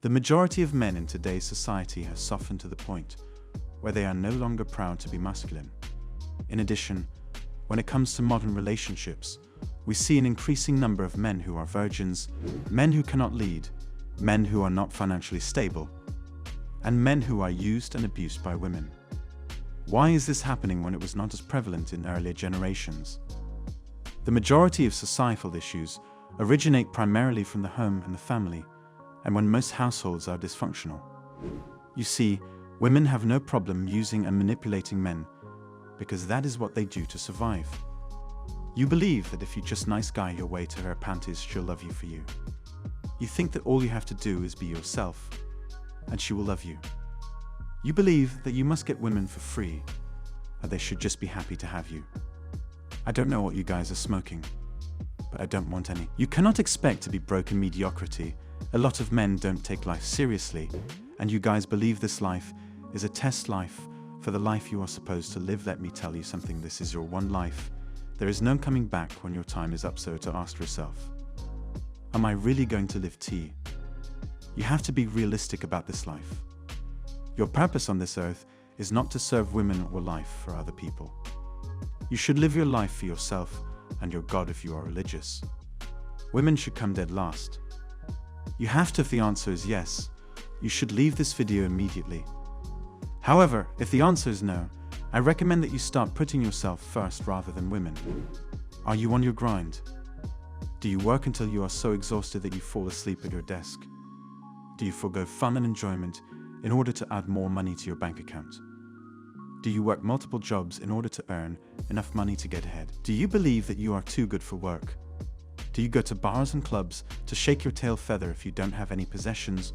The majority of men in today's society have softened to the point where they are no longer proud to be masculine. In addition, when it comes to modern relationships, we see an increasing number of men who are virgins, men who cannot lead, men who are not financially stable, and men who are used and abused by women. Why is this happening when it was not as prevalent in earlier generations? The majority of societal issues originate primarily from the home and the family, and when most households are dysfunctional. You see, women have no problem using and manipulating men because that is what they do to survive. You believe that if you just nice guy your way to her panties, she'll love you for you. You think that all you have to do is be yourself, and she will love you. You believe that you must get women for free, and they should just be happy to have you. I don't know what you guys are smoking, but I don't want any. You cannot expect to be broke in mediocrity. A lot of men don't take life seriously, and you guys believe this life is a test life for the life you are supposed to live. Let me tell you something, this is your one life. There is no coming back when your time is up, so to ask yourself, am I really going to live T? You have to be realistic about this life. Your purpose on this earth is not to serve women or life for other people. You should live your life for yourself and your God if you are religious. Women should come dead last. You have to. If the answer is yes, you should leave this video immediately. However, if the answer is no, I recommend that you start putting yourself first rather than women. Are you on your grind? Do you work until you are so exhausted that you fall asleep at your desk? Do you forego fun and enjoyment in order to add more money to your bank account? Do you work multiple jobs in order to earn enough money to get ahead? Do you believe that you are too good for work? Do you go to bars and clubs to shake your tail feather if you don't have any possessions,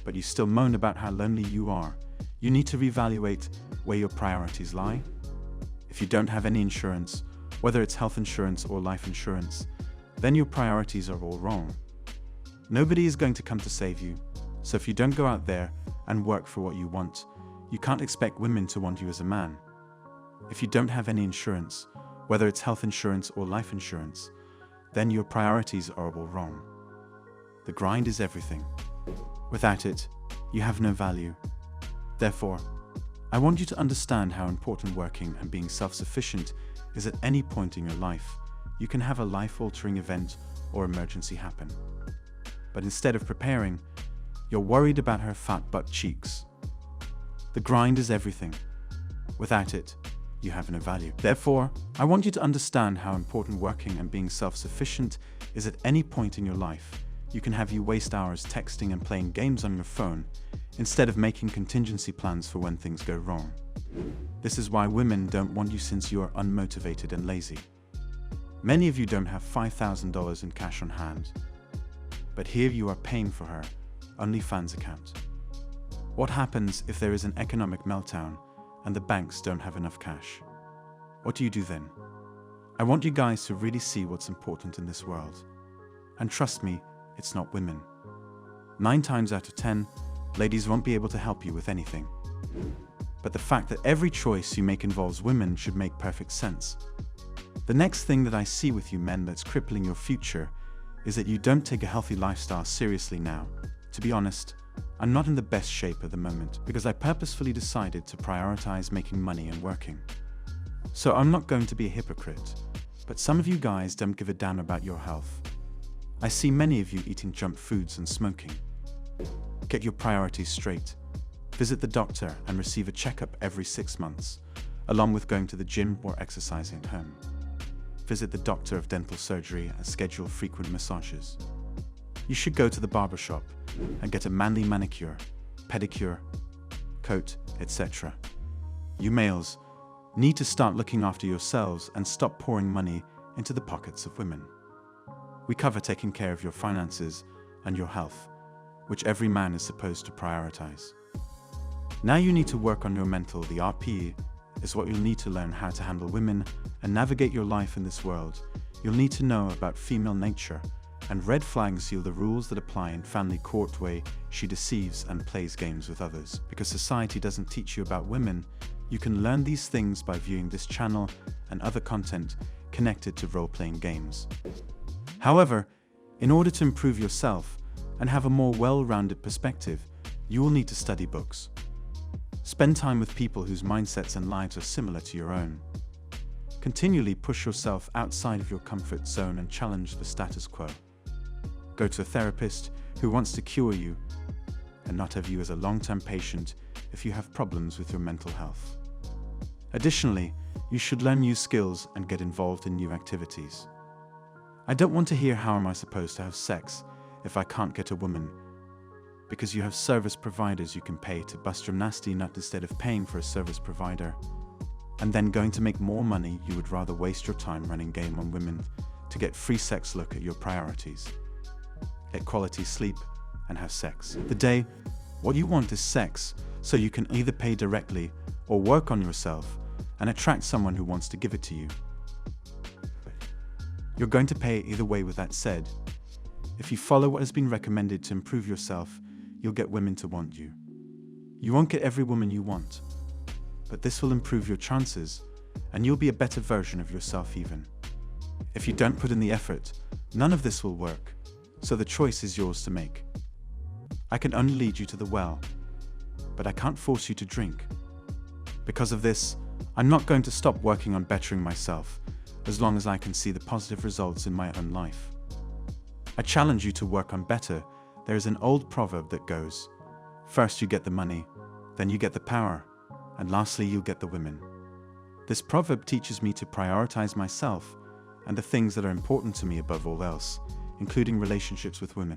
but you still moan about how lonely you are? You need to reevaluate where your priorities lie. If you don't have any insurance, whether it's health insurance or life insurance, then your priorities are all wrong. Nobody is going to come to save you, so if you don't go out there and work for what you want, you can't expect women to want you as a man. If you don't have any insurance, whether it's health insurance or life insurance, then your priorities are all wrong. The grind is everything. Without it, you have no value. Therefore, I want you to understand how important working and being self-sufficient is at any point in your life. You can have a life-altering event or emergency happen. But instead of preparing, you're worried about her fat butt cheeks. The grind is everything. Without it, you have no value. Therefore, I want you to understand how important working and being self-sufficient is at any point in your life. You can have you waste hours texting and playing games on your phone instead of making contingency plans for when things go wrong. This is why women don't want you, since you are unmotivated and lazy. Many of you don't have $5,000 in cash on hand, but here you are paying for her OnlyFans account. What happens if there is an economic meltdown and the banks don't have enough cash? What do you do then? I want you guys to really see what's important in this world. And trust me, it's not women. 9 times out of 10, ladies won't be able to help you with anything. But the fact that every choice you make involves women should make perfect sense. The next thing that I see with you men that's crippling your future is that you don't take a healthy lifestyle seriously now. To be honest, I'm not in the best shape at the moment because I purposefully decided to prioritize making money and working. So I'm not going to be a hypocrite, but some of you guys don't give a damn about your health. I see many of you eating junk foods and smoking. Get your priorities straight. Visit the doctor and receive a checkup every 6 months, along with going to the gym or exercising at home. Visit the doctor of dental surgery and schedule frequent massages. You should go to the barbershop and get a manly manicure, pedicure, coat, etc. You males need to start looking after yourselves and stop pouring money into the pockets of women. We cover taking care of your finances and your health, which every man is supposed to prioritize. Now you need to work on your mental. The RP is what you'll need to learn how to handle women and navigate your life in this world. You'll need to know about female nature and red flags. You'll the rules that apply in family court way she deceives and plays games with others. Because society doesn't teach you about women, you can learn these things by viewing this channel and other content connected to role-playing games. However, in order to improve yourself and have a more well-rounded perspective, you will need to study books. Spend time with people whose mindsets and lives are similar to your own. Continually push yourself outside of your comfort zone and challenge the status quo. Go to a therapist who wants to cure you and not have you as a long-term patient if you have problems with your mental health. Additionally, you should learn new skills and get involved in new activities. I don't want to hear how am I supposed to have sex if I can't get a woman, because you have service providers you can pay to bust your nasty nut instead of paying for a service provider, and then going to make more money. You would rather waste your time running game on women to get free sex. Look at your priorities. Get quality sleep and have sex. The day, what you want is sex, so you can either pay directly or work on yourself and attract someone who wants to give it to you. You're going to pay either way. With that said, if you follow what has been recommended to improve yourself, you'll get women to want you. You won't get every woman you want, but this will improve your chances and you'll be a better version of yourself even. If you don't put in the effort, none of this will work, so the choice is yours to make. I can only lead you to the well, but I can't force you to drink. Because of this, I'm not going to stop working on bettering myself as long as I can see the positive results in my own life. I challenge you to work on better. There is an old proverb that goes, first you get the money, then you get the power, and lastly you'll get the women. This proverb teaches me to prioritize myself and the things that are important to me above all else, including relationships with women.